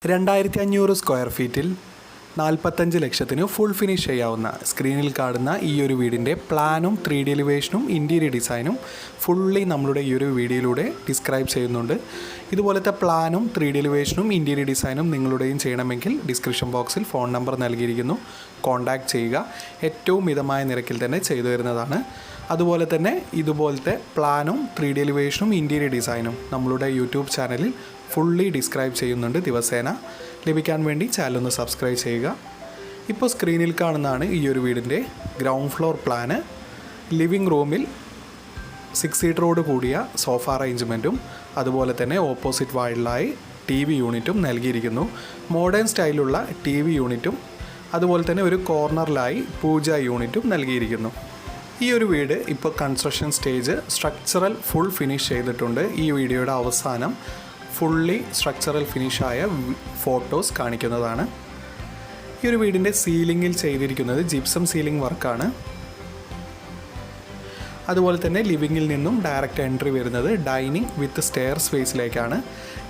2500 square ഫീറ്റിൽ 45 ലക്ഷത്തിന് full finish ചെയ്യാവുന്ന സ്ക്രീനിൽ കാണുന്ന ഈ ഒരു വീടിൻ്റെ പ്ലാനും 3D എലിവേഷനും ഇൻറ്റീരിയർ ഡിസൈനും ഫുള്ളി നമ്മളുടെ ഈ ഒരു വീഡിയോയിലൂടെ ഡിസ്ക്രൈബ് ചെയ്യുന്നുണ്ട്. ഇതുപോലത്തെ പ്ലാനും 3D എലിവേഷനും ഇൻറ്റീരിയർ ഡിസൈനും നിങ്ങളുടെയും ചെയ്യണമെങ്കിൽ ഡിസ്ക്രിപ്ഷൻ ബോക്സിൽ ഫോൺ നമ്പർ നൽകിയിരിക്കുന്നു. കോൺടാക്റ്റ് ചെയ്യുക. ഏറ്റവും മിതമായ നിരക്കിൽ തന്നെ ചെയ്തു തരുന്നതാണ്. അതുപോലെ തന്നെ ഇതുപോലത്തെ പ്ലാനും 3D എലിവേഷനും ഇൻറ്റീരിയർ ഡിസൈനും നമ്മളുടെ യൂട്യൂബ് ചാനലിൽ ഫുള്ളി ഡിസ്ക്രൈബ് ചെയ്യുന്നുണ്ട്. ദിവസേന ലഭിക്കാൻ വേണ്ടി ചാനൽ ഒന്ന് സബ്സ്ക്രൈബ് ചെയ്യുക. ഇപ്പോൾ സ്ക്രീനിൽ കാണുന്നതാണ് ഈ ഒരു വീടിൻ്റെ ഗ്രൗണ്ട് ഫ്ലോർ പ്ലാന്. ലിവിങ് റൂമിൽ 6 സീറ്ററോട് കൂടിയ സോഫ അറേഞ്ച്മെൻറ്റും അതുപോലെ തന്നെ ഓപ്പോസിറ്റ് വാളിലായി TV യൂണിറ്റും നൽകിയിരിക്കുന്നു. മോഡേൺ സ്റ്റൈലുള്ള TV യൂണിറ്റും അതുപോലെ തന്നെ ഒരു കോർണറിലായി പൂജ യൂണിറ്റും നൽകിയിരിക്കുന്നു. ഈ ഒരു വീട് ഇപ്പോൾ construction stage structural full finish ചെയ്തിട്ടുണ്ട്. ഈ വീഡിയോയുടെ അവസാനം ഫുള്ളി സ്ട്രക്ചറൽ ഫിനിഷായ ഫോട്ടോസ് കാണിക്കുന്നതാണ്. ഈ ഒരു വീടിൻ്റെ സീലിങ്ങിൽ ചെയ്തിരിക്കുന്നത് ജിപ്സം സീലിംഗ് വർക്കാണ്. അതുപോലെ തന്നെ ലിവിങ്ങിൽ നിന്നും ഡയറക്റ്റ് എൻട്രി വരുന്നത് ഡൈനിങ് വിത്ത് സ്റ്റെയർ സ്പേസിലേക്കാണ്.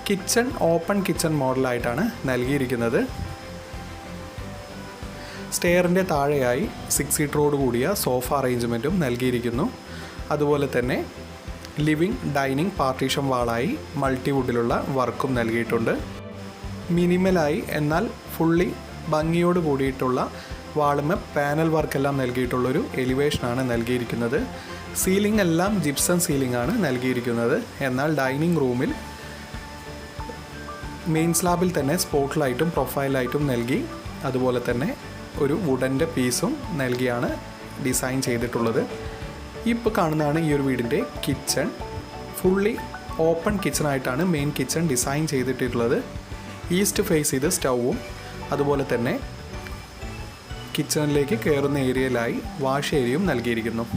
കിച്ചൺ ഓപ്പൺ കിച്ചൺ മോഡലായിട്ടാണ് നൽകിയിരിക്കുന്നത്. സ്റ്റെയറിൻ്റെ താഴെയായി 6 സീറ്ററോട് കൂടിയ സോഫ അറേഞ്ച്മെൻറ്റും നൽകിയിരിക്കുന്നു. അതുപോലെ തന്നെ ലിവിങ് ഡൈനിങ് പാർട്ടീഷൻ വാളായി മൾട്ടിവുഡിലുള്ള വർക്കും നൽകിയിട്ടുണ്ട്. മിനിമലായി എന്നാൽ ഫുള്ളി ഭംഗിയോട് കൂടിയിട്ടുള്ള വാളുമേ പാനൽ വർക്കെല്ലാം നൽകിയിട്ടുള്ളൊരു എലിവേഷനാണ് നൽകിയിരിക്കുന്നത്. സീലിംഗ് എല്ലാം ജിപ്സം സീലിംഗ് ആണ് നൽകിയിരിക്കുന്നത്. എന്നാൽ ഡൈനിങ് റൂമിൽ മെയിൻ സ്ലാബിൽ തന്നെ സ്പോട്ട് ലൈറ്റും പ്രൊഫൈൽ ലൈറ്റും നൽകി അതുപോലെ തന്നെ ഒരു വുഡൻ്റെ പീസും നൽകിയാണ് ഡിസൈൻ ചെയ്തിട്ടുള്ളത്. ഇപ്പോൾ കാണുന്നതാണ് ഈ ഒരു വീടിൻ്റെ കിച്ചൺ. ഫുള്ളി ഓപ്പൺ കിച്ചണായിട്ടാണ് മെയിൻ കിച്ചൺ ഡിസൈൻ ചെയ്തിട്ടുള്ളത്. ഈസ്റ്റ് ഫേസ് ചെയ്ത് സ്റ്റൗവും അതുപോലെ തന്നെ കിച്ചണിലേക്ക് കയറുന്ന ഏരിയയിലായി വാഷ് ഏരിയയും നൽകിയിരിക്കുന്നു.